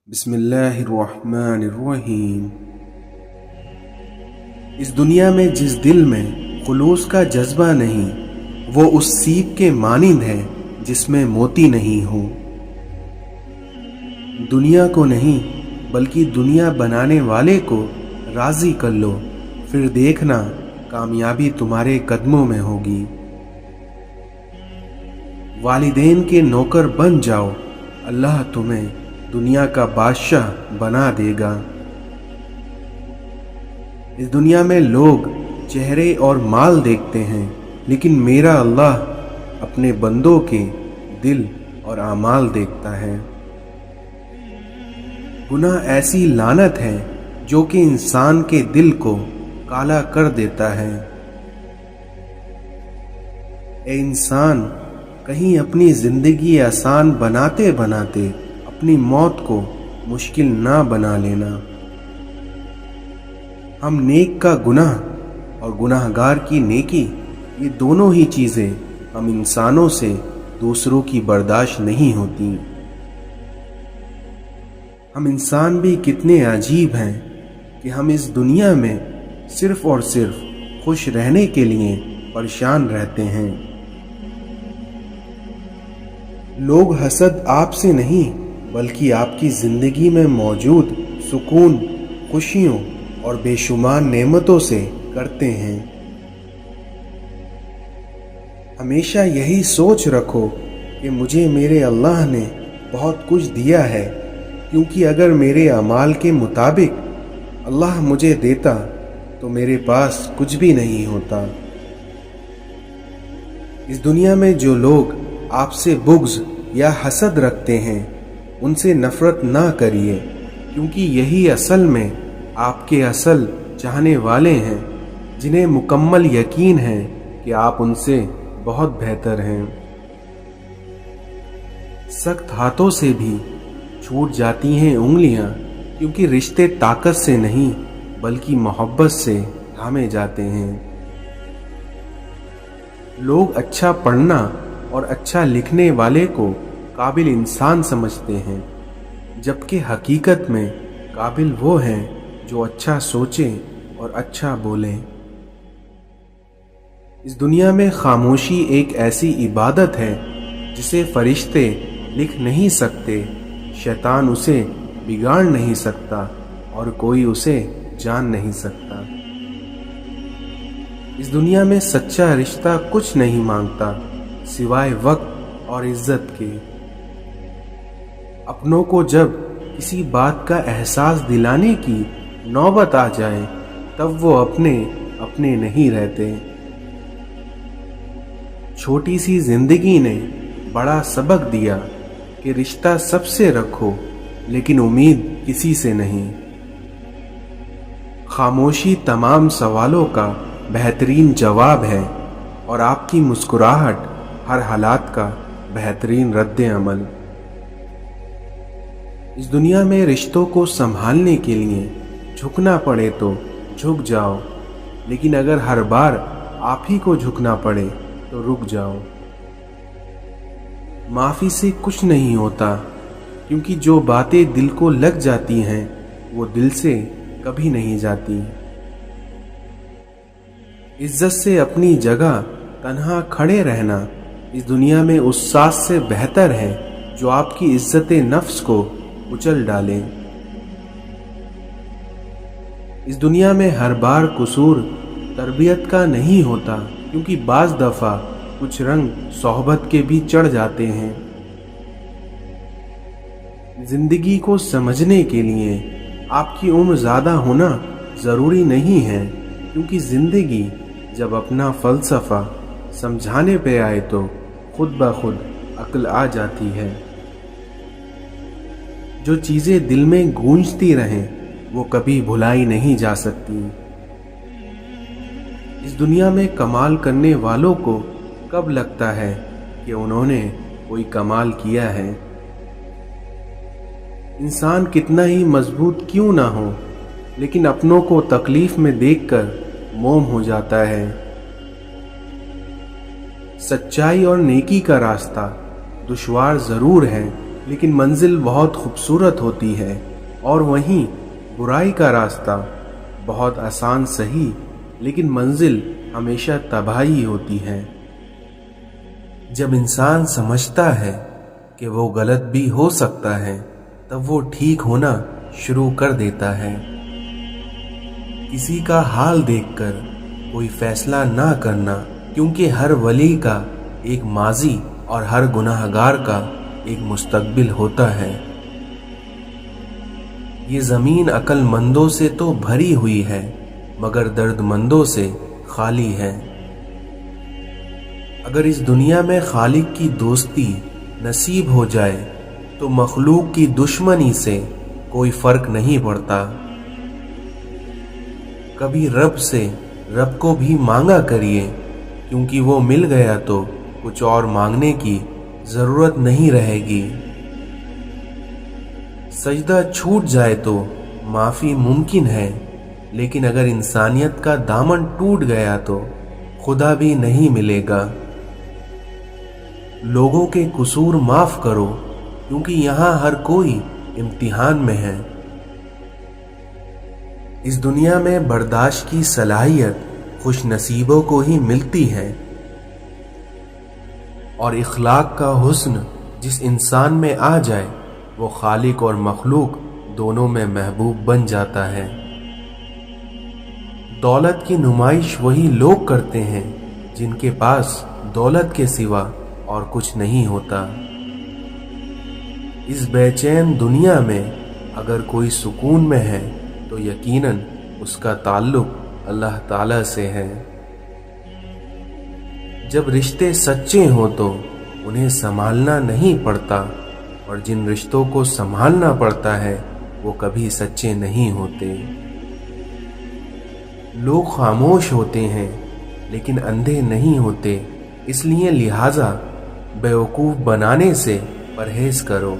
بسم اللہ الرحمن الرحیم۔ اس دنیا میں جس دل میں خلوص کا جذبہ نہیں، وہ اس سیپ کے مانند ہے جس میں موتی نہیں ہو۔ دنیا کو نہیں بلکہ دنیا بنانے والے کو راضی کر لو، پھر دیکھنا کامیابی تمہارے قدموں میں ہوگی۔ والدین کے نوکر بن جاؤ، اللہ تمہیں دنیا کا بادشاہ بنا دے گا۔ اس دنیا میں لوگ چہرے اور مال دیکھتے ہیں، لیکن میرا اللہ اپنے بندوں کے دل اور اعمال دیکھتا ہے۔ گناہ ایسی لعنت ہے جو کہ انسان کے دل کو کالا کر دیتا ہے۔ اے انسان، کہیں اپنی زندگی آسان بناتے بناتے اپنی موت کو مشکل نہ بنا لینا۔ ہم نیک کا گناہ اور گناہ گار کی نیکی، یہ دونوں ہی چیزیں ہم انسانوں سے دوسروں کی برداشت نہیں ہوتی۔ ہم انسان بھی کتنے عجیب ہیں کہ ہم اس دنیا میں صرف اور صرف خوش رہنے کے لیے پریشان رہتے ہیں۔ لوگ حسد آپ سے نہیں بلکہ آپ کی زندگی میں موجود سکون، خوشیوں اور بے شمار نعمتوں سے کرتے ہیں۔ ہمیشہ یہی سوچ رکھو کہ مجھے میرے اللہ نے بہت کچھ دیا ہے، کیونکہ اگر میرے اعمال کے مطابق اللہ مجھے دیتا تو میرے پاس کچھ بھی نہیں ہوتا۔ اس دنیا میں جو لوگ آپ سے بغض یا حسد رکھتے ہیں، ان سے نفرت نہ کریے، کیونکہ یہی اصل میں آپ کے اصل چاہنے والے ہیں، جنہیں مکمل یقین ہے کہ آپ ان سے بہت بہتر ہیں۔ سخت ہاتھوں سے بھی چھوٹ جاتی ہیں انگلیاں، کیونکہ رشتے طاقت سے نہیں بلکہ محبت سے تھامے جاتے ہیں۔ لوگ اچھا پڑھنا اور اچھا لکھنے والے کو قابل انسان سمجھتے ہیں، جبکہ حقیقت میں قابل وہ ہیں جو اچھا سوچیں اور اچھا بولیں۔ اس دنیا میں خاموشی ایک ایسی عبادت ہے جسے فرشتے لکھ نہیں سکتے، شیطان اسے بگاڑ نہیں سکتا اور کوئی اسے جان نہیں سکتا۔ اس دنیا میں سچا رشتہ کچھ نہیں مانگتا سوائے وقت اور عزت کے۔ اپنوں کو جب کسی بات کا احساس دلانے کی نوبت آ جائے تب وہ اپنے نہیں رہتے۔ چھوٹی سی زندگی نے بڑا سبق دیا کہ رشتہ سب سے رکھو لیکن امید کسی سے نہیں۔ خاموشی تمام سوالوں کا بہترین جواب ہے اور آپ کی مسکراہٹ ہر حالات کا بہترین رد عمل۔ اس دنیا میں رشتوں کو سنبھالنے کے لیے جھکنا پڑے تو جھک جاؤ، لیکن اگر ہر بار آپ ہی کو جھکنا پڑے تو رک جاؤ۔ معافی سے کچھ نہیں ہوتا، کیونکہ جو باتیں دل کو لگ جاتی ہیں وہ دل سے کبھی نہیں جاتی۔ عزت سے اپنی جگہ تنہا کھڑے رہنا اس دنیا میں اس ساز سے بہتر ہے جو آپ کی عزت نفس کو کچل ڈالے۔ اس دنیا میں ہر بار قصور تربیت کا نہیں ہوتا، کیونکہ بعض دفعہ کچھ رنگ صحبت کے بھی چڑھ جاتے ہیں۔ زندگی کو سمجھنے کے لیے آپ کی عمر زیادہ ہونا ضروری نہیں ہے، کیونکہ زندگی جب اپنا فلسفہ سمجھانے پہ آئے تو خود بخود عقل آ جاتی ہے۔ جو چیزیں دل میں گونجتی رہیں وہ کبھی بھلائی نہیں جا سکتی۔ اس دنیا میں کمال کرنے والوں کو کب لگتا ہے کہ انہوں نے کوئی کمال کیا ہے؟ انسان کتنا ہی مضبوط کیوں نہ ہو، لیکن اپنوں کو تکلیف میں دیکھ کر موم ہو جاتا ہے۔ سچائی اور نیکی کا راستہ دشوار ضرور ہے، لیکن منزل بہت خوبصورت ہوتی ہے، اور وہیں برائی کا راستہ بہت آسان سہی، لیکن منزل ہمیشہ تباہی ہوتی ہے۔ جب انسان سمجھتا ہے کہ وہ غلط بھی ہو سکتا ہے، تب وہ ٹھیک ہونا شروع کر دیتا ہے۔ کسی کا حال دیکھ کر کوئی فیصلہ نہ کرنا، کیونکہ ہر ولی کا ایک ماضی اور ہر گناہ گار کا ایک مستقبل ہوتا ہے۔ یہ زمین عقل مندوں سے تو بھری ہوئی ہے، مگر درد مندوں سے خالی ہے۔ اگر اس دنیا میں خالق کی دوستی نصیب ہو جائے تو مخلوق کی دشمنی سے کوئی فرق نہیں پڑتا۔ کبھی رب سے رب کو بھی مانگا کریے، کیونکہ وہ مل گیا تو کچھ اور مانگنے کی ضرورت نہیں رہے گی۔ سجدہ چھوٹ جائے تو معافی ممکن ہے، لیکن اگر انسانیت کا دامن ٹوٹ گیا تو خدا بھی نہیں ملے گا۔ لوگوں کے قصور معاف کرو، کیونکہ یہاں ہر کوئی امتحان میں ہے۔ اس دنیا میں برداشت کی صلاحیت خوش نصیبوں کو ہی ملتی ہے، اور اخلاق کا حسن جس انسان میں آ جائے وہ خالق اور مخلوق دونوں میں محبوب بن جاتا ہے۔ دولت کی نمائش وہی لوگ کرتے ہیں جن کے پاس دولت کے سوا اور کچھ نہیں ہوتا۔ اس بے چین دنیا میں اگر کوئی سکون میں ہے تو یقیناً اس کا تعلق اللہ تعالی سے ہے۔ جب رشتے سچے ہوں تو انہیں سنبھالنا نہیں پڑتا، اور جن رشتوں کو سنبھالنا پڑتا ہے وہ کبھی سچے نہیں ہوتے۔ لوگ خاموش ہوتے ہیں لیکن اندھے نہیں ہوتے، اس لیے لہٰذا بیوقوف بنانے سے پرہیز کرو۔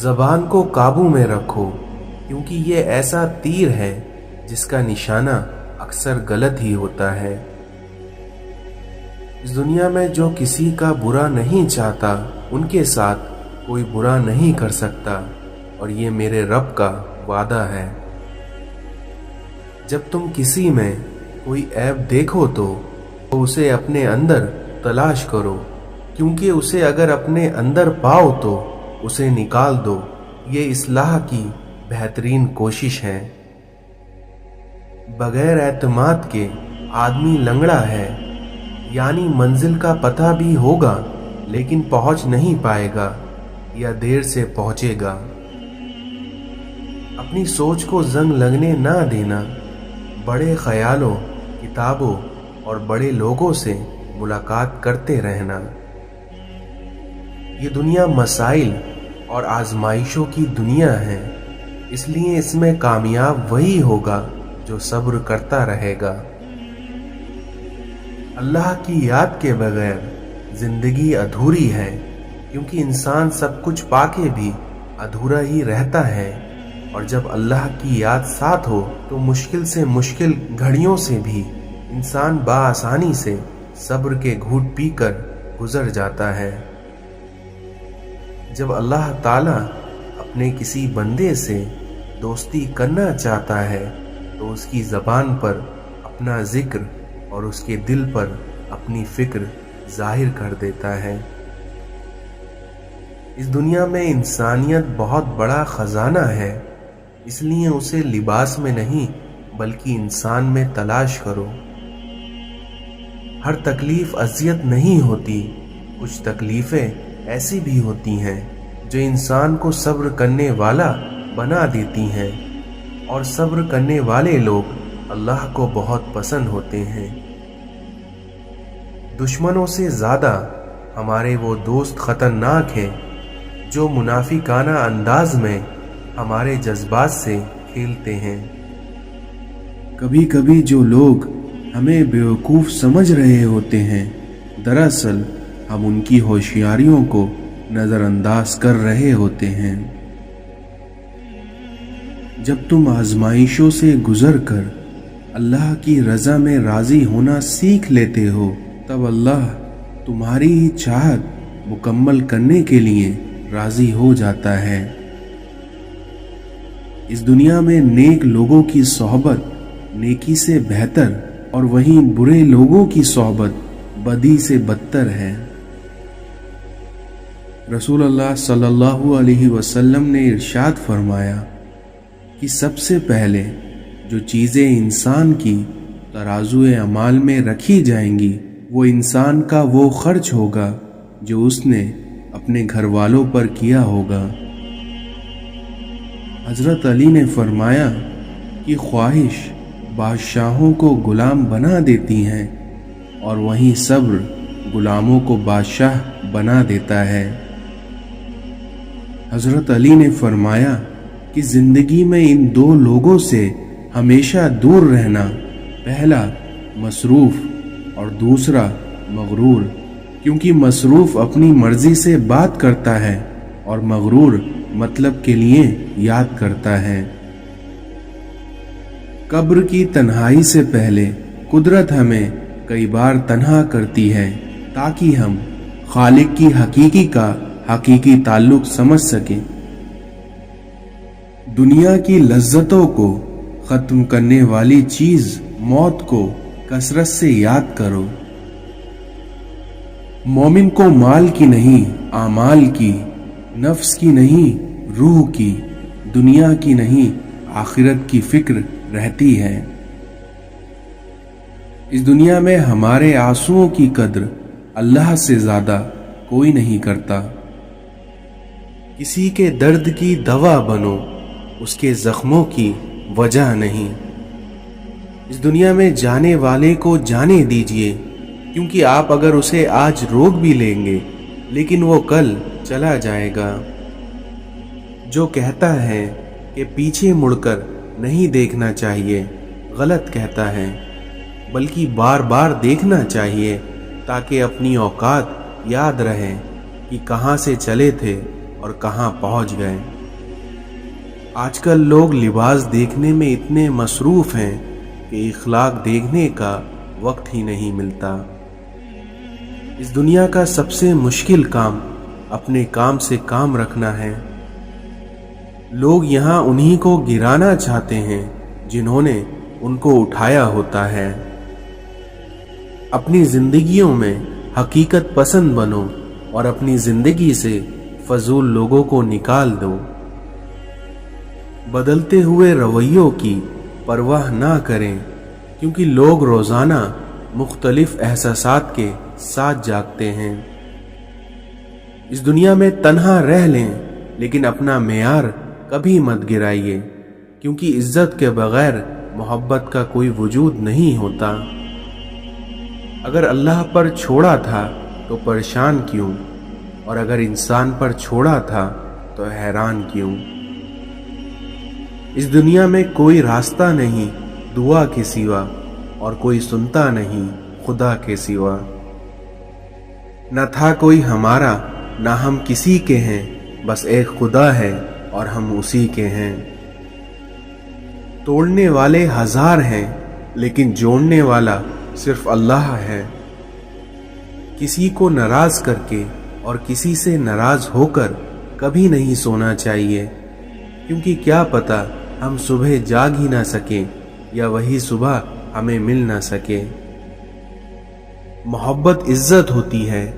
زبان کو قابو میں رکھو، کیونکہ یہ ایسا تیر ہے جس کا نشانہ اکثر غلط ہی ہوتا ہے۔ اس دنیا میں جو کسی کا برا نہیں چاہتا ان کے ساتھ کوئی برا نہیں کر سکتا، اور یہ میرے رب کا وعدہ ہے۔ جب تم کسی میں کوئی عیب دیکھو تو اسے اپنے اندر تلاش کرو، کیونکہ اسے اگر اپنے اندر پاؤ تو اسے نکال دو۔ یہ اصلاح کی بہترین کوشش ہے۔ بغیر اعتماد کے آدمی لنگڑا ہے، یعنی منزل کا پتہ بھی ہوگا لیکن پہنچ نہیں پائے گا یا دیر سے پہنچے گا۔ اپنی سوچ کو زنگ لگنے نہ دینا، بڑے خیالوں، کتابوں اور بڑے لوگوں سے ملاقات کرتے رہنا۔ یہ دنیا مسائل اور آزمائشوں کی دنیا ہے، اس لیے اس میں کامیاب وہی ہوگا جو صبر کرتا رہے گا۔ اللہ کی یاد کے بغیر زندگی ادھوری ہے، کیونکہ انسان سب کچھ پا کے بھی ادھورا ہی رہتا ہے، اور جب اللہ کی یاد ساتھ ہو تو مشکل سے مشکل گھڑیوں سے بھی انسان بآسانی سے صبر کے گھونٹ پی کر گزر جاتا ہے۔ جب اللہ تعالیٰ اپنے کسی بندے سے دوستی کرنا چاہتا ہے تو اس کی زبان پر اپنا ذکر اور اس کے دل پر اپنی فکر ظاہر کر دیتا ہے۔ اس دنیا میں انسانیت بہت بڑا خزانہ ہے، اس لیے اسے لباس میں نہیں بلکہ انسان میں تلاش کرو۔ ہر تکلیف اذیت نہیں ہوتی، کچھ تکلیفیں ایسی بھی ہوتی ہیں جو انسان کو صبر کرنے والا بنا دیتی ہیں، اور صبر کرنے والے لوگ اللہ کو بہت پسند ہوتے ہیں۔ دشمنوں سے زیادہ ہمارے وہ دوست خطرناک ہیں جو منافقانہ انداز میں ہمارے جذبات سے کھیلتے ہیں۔ کبھی کبھی جو لوگ ہمیں بیوقوف سمجھ رہے ہوتے ہیں، دراصل ہم ان کی ہوشیاریوں کو نظر انداز کر رہے ہوتے ہیں۔ جب تم آزمائشوں سے گزر کر اللہ کی رضا میں راضی ہونا سیکھ لیتے ہو، تب اللہ تمہاری ہی چاہت مکمل کرنے کے لیے راضی ہو جاتا ہے۔ اس دنیا میں نیک لوگوں کی صحبت نیکی سے بہتر اور وہیں برے لوگوں کی صحبت بدی سے بدتر ہے۔ رسول اللہ صلی اللہ علیہ وسلم نے ارشاد فرمایا کہ سب سے پہلے جو چیزیں انسان کی ترازو اعمال میں رکھی جائیں گی وہ انسان کا وہ خرچ ہوگا جو اس نے اپنے گھر والوں پر کیا ہوگا۔ حضرت علی نے فرمایا کہ خواہش بادشاہوں کو غلام بنا دیتی ہیں اور وہیں صبر غلاموں کو بادشاہ بنا دیتا ہے۔ حضرت علی نے فرمایا کہ زندگی میں ان دو لوگوں سے ہمیشہ دور رہنا، پہلا مصروف اور دوسرا مغرور، کیونکہ مصروف اپنی مرضی سے بات کرتا ہے اور مغرور مطلب کے لیے یاد کرتا ہے۔ قبر کی تنہائی سے پہلے قدرت ہمیں کئی بار تنہا کرتی ہے تاکہ ہم خالق کی حقیقی تعلق سمجھ سکیں۔ دنیا کی لذتوں کو ختم کرنے والی چیز موت کو کثرت سے یاد کرو۔ مومن کو مال کی نہیں اعمال کی، نفس کی نہیں روح کی، دنیا کی نہیں آخرت کی فکر رہتی ہے۔ اس دنیا میں ہمارے آنسوؤں کی قدر اللہ سے زیادہ کوئی نہیں کرتا۔ کسی کے درد کی دوا بنو، اس کے زخموں کی وجہ نہیں۔ اس دنیا میں جانے والے کو جانے دیجئے، کیونکہ آپ اگر اسے آج روک بھی لیں گے لیکن وہ کل چلا جائے گا۔ جو کہتا ہے کہ پیچھے مڑ کر نہیں دیکھنا چاہیے غلط کہتا ہے، بلکہ بار بار دیکھنا چاہیے تاکہ اپنی اوقات یاد رہے کہ کہاں سے چلے تھے اور کہاں پہنچ گئے۔ آج کل لوگ لباس دیکھنے میں اتنے مصروف ہیں کہ اخلاق دیکھنے کا وقت ہی نہیں ملتا۔ اس دنیا کا سب سے مشکل کام اپنے کام سے کام رکھنا ہے۔ لوگ یہاں انہی کو گرانا چاہتے ہیں جنہوں نے ان کو اٹھایا ہوتا ہے۔ اپنی زندگیوں میں حقیقت پسند بنو اور اپنی زندگی سے فضول لوگوں کو نکال دو۔ بدلتے ہوئے رویوں کی پرواہ نہ کریں، کیونکہ لوگ روزانہ مختلف احساسات کے ساتھ جاگتے ہیں۔ اس دنیا میں تنہا رہ لیں لیکن اپنا معیار کبھی مت گرائیے، کیونکہ عزت کے بغیر محبت کا کوئی وجود نہیں ہوتا۔ اگر اللہ پر چھوڑا تھا تو پریشان کیوں، اور اگر انسان پر چھوڑا تھا تو حیران کیوں۔ اس دنیا میں کوئی راستہ نہیں دعا کے سوا، اور کوئی سنتا نہیں خدا کے سوا۔ نہ تھا کوئی ہمارا نہ ہم کسی کے ہیں، بس ایک خدا ہے اور ہم اسی کے ہیں۔ توڑنے والے ہزار ہیں لیکن جوڑنے والا صرف اللہ ہے۔ کسی کو ناراض کر کے اور کسی سے ناراض ہو کر کبھی نہیں سونا چاہیے، کیونکہ کیا پتہ ہم صبح جاگ ہی نہ سکیں یا وہی صبح ہمیں مل نہ سکے۔ محبت عزت ہوتی ہے،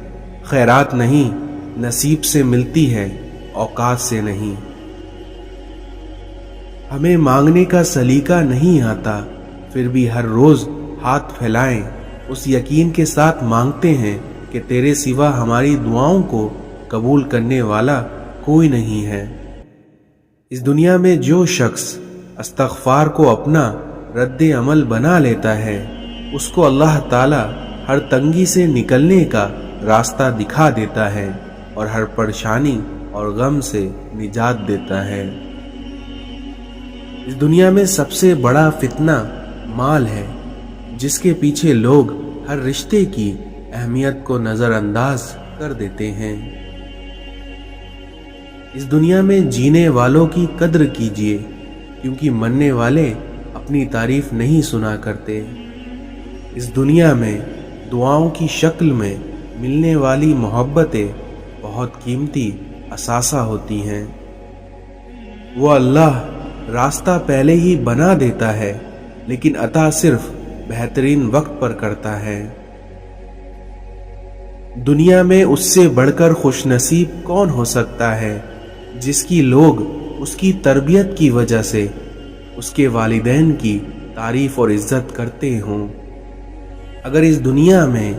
خیرات نہیں، نصیب سے ملتی ہے، اوقات سے نہیں۔ ہمیں مانگنے کا سلیقہ نہیں آتا، پھر بھی ہر روز ہاتھ پھیلائیں، اس یقین کے ساتھ مانگتے ہیں کہ تیرے سوا ہماری دعاؤں کو قبول کرنے والا کوئی نہیں ہے۔ اس دنیا میں جو شخص استغفار کو اپنا رد عمل بنا لیتا ہے، اس کو اللہ تعالی ہر تنگی سے نکلنے کا راستہ دکھا دیتا ہے اور ہر پریشانی اور غم سے نجات دیتا ہے۔ اس دنیا میں سب سے بڑا فتنہ مال ہے، جس کے پیچھے لوگ ہر رشتے کی اہمیت کو نظر انداز کر دیتے ہیں۔ اس دنیا میں جینے والوں کی قدر کیجیے، کیونکہ مرنے والے اپنی تعریف نہیں سنا کرتے۔ اس دنیا میں دعاؤں کی شکل میں ملنے والی محبتیں بہت قیمتی اثاثہ ہوتی ہیں۔ وہ اللہ راستہ پہلے ہی بنا دیتا ہے، لیکن عطا صرف بہترین وقت پر کرتا ہے۔ دنیا میں اس سے بڑھ کر خوش نصیب کون ہو سکتا ہے جس کی لوگ اس کی تربیت کی وجہ سے اس کے والدین کی تعریف اور عزت کرتے ہوں۔ اگر اس دنیا میں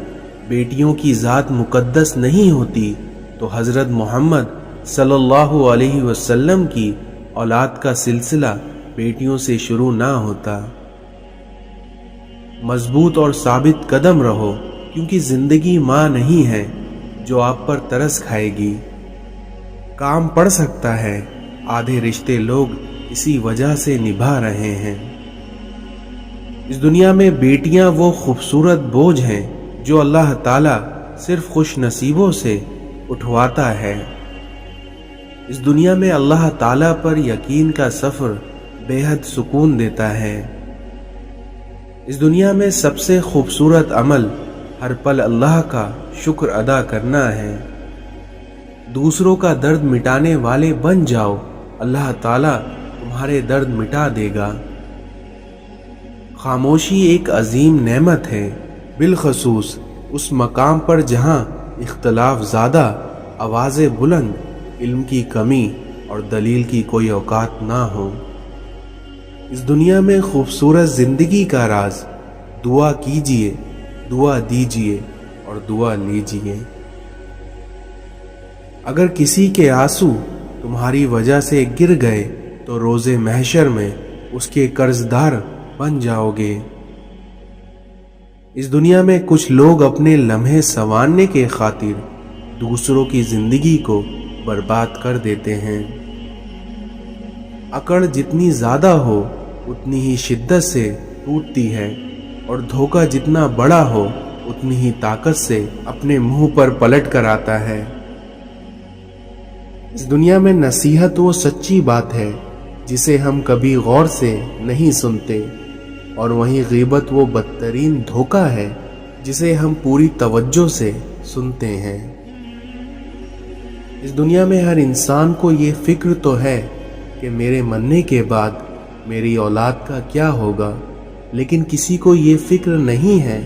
بیٹیوں کی ذات مقدس نہیں ہوتی تو حضرت محمد صلی اللہ علیہ وسلم کی اولاد کا سلسلہ بیٹیوں سے شروع نہ ہوتا۔ مضبوط اور ثابت قدم رہو، کیونکہ زندگی ماں نہیں ہے جو آپ پر ترس کھائے گی۔ کام پڑ سکتا ہے، آدھے رشتے لوگ اسی وجہ سے نبھا رہے ہیں۔ اس دنیا میں بیٹیاں وہ خوبصورت بوجھ ہیں جو اللہ تعالیٰ صرف خوش نصیبوں سے اٹھواتا ہے۔ اس دنیا میں اللہ تعالیٰ پر یقین کا سفر بے حد سکون دیتا ہے۔ اس دنیا میں سب سے خوبصورت عمل ہر پل اللہ کا شکر ادا کرنا ہے۔ دوسروں کا درد مٹانے والے بن جاؤ، اللہ تعالیٰ تمہارے درد مٹا دے گا۔ خاموشی ایک عظیم نعمت ہے، بالخصوص اس مقام پر جہاں اختلاف زیادہ، آوازیں بلند، علم کی کمی اور دلیل کی کوئی اوقات نہ ہو۔ اس دنیا میں خوبصورت زندگی کا راز دعا کیجئے، دعا دیجئے اور دعا لیجئے۔ اگر کسی کے آنسو تمہاری وجہ سے گر گئے تو روز محشر میں اس کے قرض دار بن جاؤ گے۔ اس دنیا میں کچھ لوگ اپنے لمحے سنوارنے کے خاطر دوسروں کی زندگی کو برباد کر دیتے ہیں۔ اکڑ جتنی زیادہ ہو اتنی ہی شدت سے ٹوٹتی ہے، اور دھوکہ جتنا بڑا ہو اتنی ہی طاقت سے اپنے منہ پر پلٹ کر آتا ہے۔ اس دنیا میں نصیحت وہ سچی بات ہے جسے ہم کبھی غور سے نہیں سنتے، اور وہیں غیبت وہ بدترین دھوکہ ہے جسے ہم پوری توجہ سے سنتے ہیں۔ اس دنیا میں ہر انسان کو یہ فکر تو ہے کہ میرے مرنے کے بعد میری اولاد کا کیا ہوگا، لیکن کسی کو یہ فکر نہیں ہے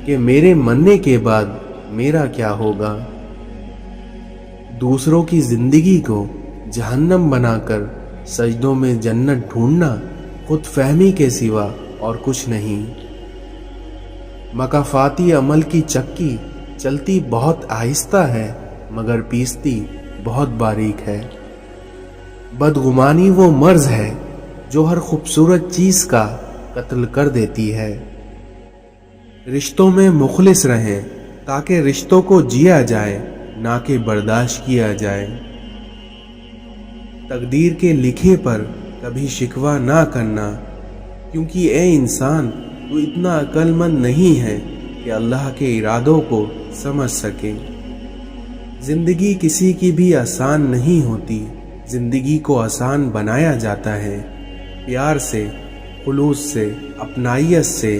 کہ میرے مرنے کے بعد میرا کیا ہوگا۔ دوسروں کی زندگی کو جہنم بنا کر سجدوں میں جنت ڈھونڈنا خود فہمی کے سوا اور کچھ نہیں۔ مکافاتی عمل کی چکی چلتی بہت آہستہ ہے مگر پیستی بہت باریک ہے۔ بدگمانی وہ مرض ہے جو ہر خوبصورت چیز کا قتل کر دیتی ہے۔ رشتوں میں مخلص رہیں تاکہ رشتوں کو جیا جائے، نہ کہ برداشت کیا جائے۔ تقدیر کے لکھے پر کبھی شکوہ نہ کرنا، کیونکہ اے انسان تو اتنا عقل مند نہیں ہے کہ اللہ کے ارادوں کو سمجھ سکے۔ زندگی کسی کی بھی آسان نہیں ہوتی، زندگی کو آسان بنایا جاتا ہے پیار سے، خلوص سے، اپنائیت سے،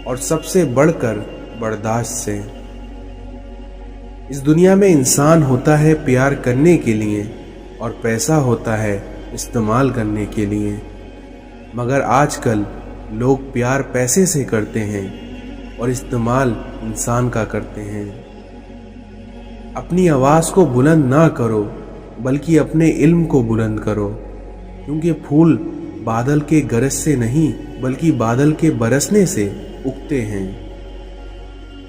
اور سب سے بڑھ کر برداشت سے۔ اس دنیا میں انسان ہوتا ہے پیار کرنے کے لیے، اور پیسہ ہوتا ہے استعمال کرنے کے لیے، مگر آج کل لوگ پیار پیسے سے کرتے ہیں اور استعمال انسان کا کرتے ہیں۔ اپنی آواز کو بلند نہ کرو بلکہ اپنے علم کو بلند کرو، کیونکہ پھول بادل کے گرج سے نہیں بلکہ بادل کے برسنے سے اگتے ہیں۔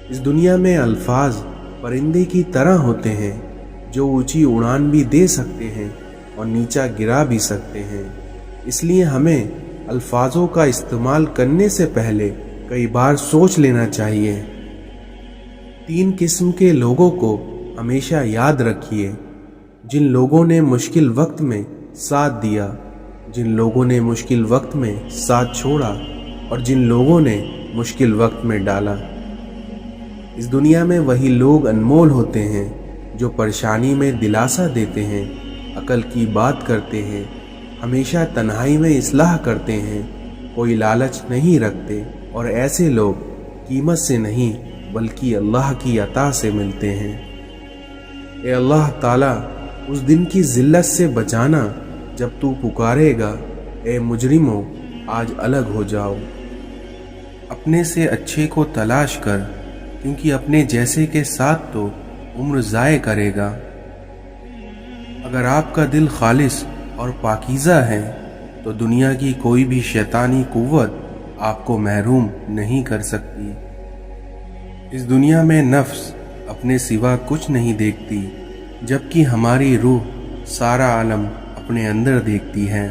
اس دنیا میں الفاظ پرندے کی طرح ہوتے ہیں جو اونچی اڑان بھی دے سکتے ہیں اور نیچا گرا بھی سکتے ہیں، اس لیے ہمیں الفاظوں کا استعمال کرنے سے پہلے کئی بار سوچ لینا چاہیے۔ 3 قسم کے لوگوں کو ہمیشہ یاد رکھیے: جن لوگوں نے مشکل وقت میں ساتھ دیا، جن لوگوں نے مشکل وقت میں ساتھ چھوڑا، اور جن لوگوں نے مشکل وقت میں ڈالا۔ اس دنیا میں وہی لوگ انمول ہوتے ہیں جو پریشانی میں دلاسا دیتے ہیں، عقل کی بات کرتے ہیں، ہمیشہ تنہائی میں اصلاح کرتے ہیں، کوئی لالچ نہیں رکھتے، اور ایسے لوگ قیمت سے نہیں بلکہ اللہ کی عطا سے ملتے ہیں۔ اے اللہ تعالیٰ اس دن کی ذلت سے بچانا جب تو پکارے گا اے مجرموں آج الگ ہو جاؤ۔ اپنے سے اچھے کو تلاش کر، کیونکہ اپنے جیسے کے ساتھ تو عمر ضائع کرے گا۔ اگر آپ کا دل خالص اور پاکیزہ ہے تو دنیا کی کوئی بھی شیطانی قوت آپ کو محروم نہیں کر سکتی۔ اس دنیا میں نفس اپنے سوا کچھ نہیں دیکھتی، جبکہ ہماری روح سارا عالم اپنے اندر دیکھتی ہے۔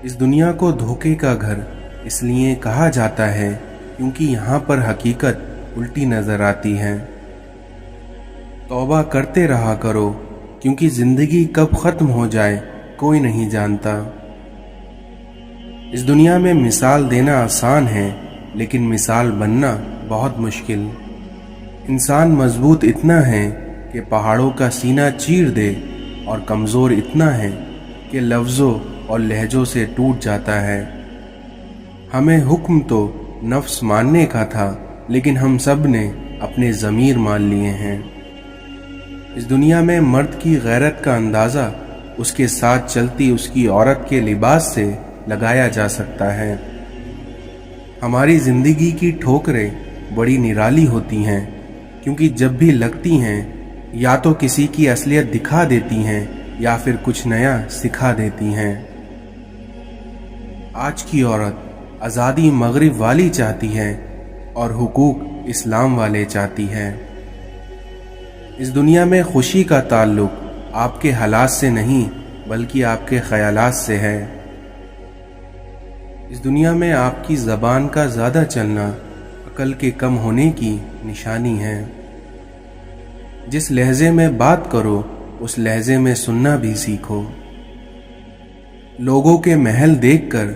اس دنیا کو دھوکے کا گھر اس لیے کہا جاتا ہے کیونکہ یہاں پر حقیقت الٹی نظر آتی ہے۔ توبہ کرتے رہا کرو، کیونکہ زندگی کب ختم ہو جائے کوئی نہیں جانتا۔ اس دنیا میں مثال دینا آسان ہے، لیکن مثال بننا بہت مشکل۔ انسان مضبوط اتنا ہے کہ پہاڑوں کا سینہ چیر دے، اور کمزور اتنا ہے کہ لفظوں اور لہجوں سے ٹوٹ جاتا ہے۔ ہمیں حکم تو نفس ماننے کا تھا، لیکن ہم سب نے اپنے ضمیر مان لیے ہیں۔ اس دنیا میں مرد کی غیرت کا اندازہ اس کے ساتھ چلتی اس کی عورت کے لباس سے لگایا جا سکتا ہے۔ ہماری زندگی کی ٹھوکریں بڑی نرالی ہوتی ہیں، کیونکہ جب بھی لگتی ہیں یا تو کسی کی اصلیت دکھا دیتی ہیں یا پھر کچھ نیا سکھا دیتی ہیں۔ آج کی عورت آزادی مغرب والی چاہتی ہے اور حقوق اسلام والے چاہتی ہے۔ اس دنیا میں خوشی کا تعلق آپ کے حالات سے نہیں بلکہ آپ کے خیالات سے ہے۔ اس دنیا میں آپ کی زبان کا زیادہ چلنا عقل کے کم ہونے کی نشانی ہے۔ جس لہجے میں بات کرو اس لہجے میں سننا بھی سیکھو۔ لوگوں کے محل دیکھ کر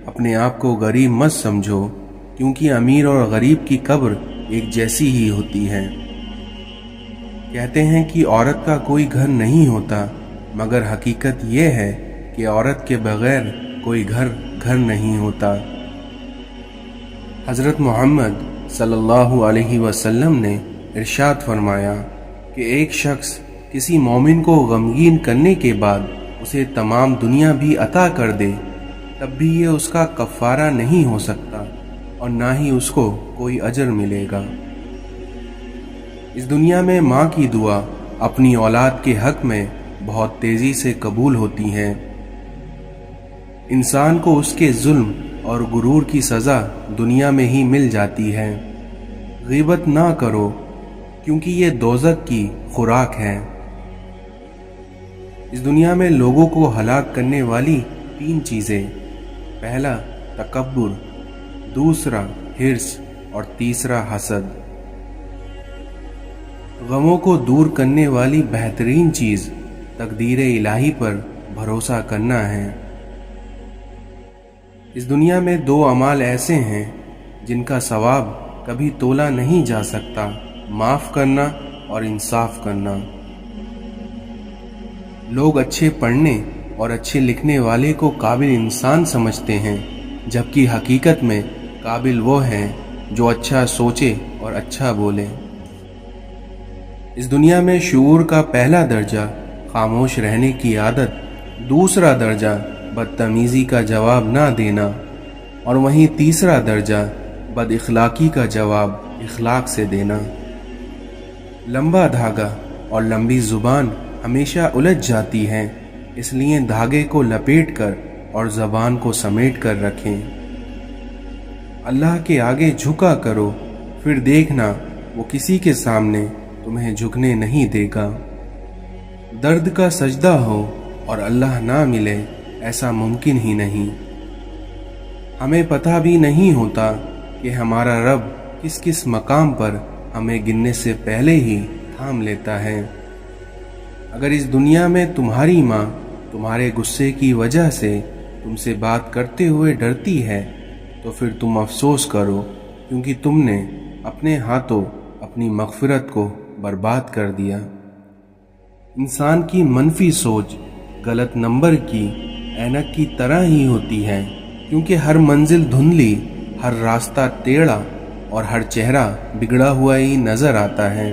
اپنے آپ کو غریب مت سمجھو، کیونکہ امیر اور غریب کی قبر ایک جیسی ہی ہوتی ہے۔ کہتے ہیں کہ عورت کا کوئی گھر نہیں ہوتا، مگر حقیقت یہ ہے کہ عورت کے بغیر کوئی گھر نہیں ہوتا۔ حضرت محمد صلی اللہ علیہ وسلم نے ارشاد فرمایا کہ ایک شخص کسی مومن کو غمگین کرنے کے بعد اسے تمام دنیا بھی عطا کر دے، تب بھی یہ اس کا کفارہ نہیں ہو سکتا اور نہ ہی اس کو کوئی اجر ملے گا۔ اس دنیا میں ماں کی دعا اپنی اولاد کے حق میں بہت تیزی سے قبول ہوتی ہے۔ انسان کو اس کے ظلم اور غرور کی سزا دنیا میں ہی مل جاتی ہے۔ غیبت نہ کرو، کیونکہ یہ دوزخ کی خوراک ہے۔ اس دنیا میں لوگوں کو ہلاک کرنے والی 3 چیزیں: پہلا تکبر، دوسرا حرص اور تیسرا حسد۔ غموں کو دور کرنے والی بہترین چیز تقدیر الہی پر بھروسہ کرنا ہے۔ اس دنیا میں 2 اعمال ایسے ہیں جن کا ثواب کبھی تولا نہیں جا سکتا: معاف کرنا اور انصاف کرنا۔ لوگ اچھے پڑھنے اور اچھے لکھنے والے کو قابل انسان سمجھتے ہیں، جبکہ حقیقت میں قابل وہ ہیں جو اچھا سوچے اور اچھا بولے۔ اس دنیا میں شعور کا پہلا درجہ خاموش رہنے کی عادت، دوسرا درجہ بدتمیزی کا جواب نہ دینا، اور وہیں تیسرا درجہ بد اخلاقی کا جواب اخلاق سے دینا۔ لمبا دھاگا اور لمبی زبان ہمیشہ الجھ جاتی ہے، اس لیے دھاگے کو لپیٹ کر اور زبان کو سمیٹ کر رکھیں۔ اللہ کے آگے جھکا کرو، پھر دیکھنا وہ کسی کے سامنے تمہیں جھکنے نہیں دے گا۔ درد کا سجدہ ہو اور اللہ نہ ملے، ایسا ممکن ہی نہیں۔ ہمیں پتہ بھی نہیں ہوتا کہ ہمارا رب کس کس مقام پر ہمیں گننے سے پہلے ہی تھام لیتا ہے۔ اگر اس دنیا میں تمہاری ماں تمہارے غصے کی وجہ سے تم سے بات کرتے ہوئے ڈرتی ہے تو پھر تم افسوس کرو، کیونکہ تم نے اپنے ہاتھوں اپنی مغفرت کو برباد کر دیا۔ انسان کی منفی سوچ غلط نمبر کی اینک کی طرح ہی ہوتی ہے، کیونکہ ہر منزل دھندلی، ہر راستہ ٹیڑھا اور ہر چہرہ بگڑا ہوا ہی نظر آتا ہے۔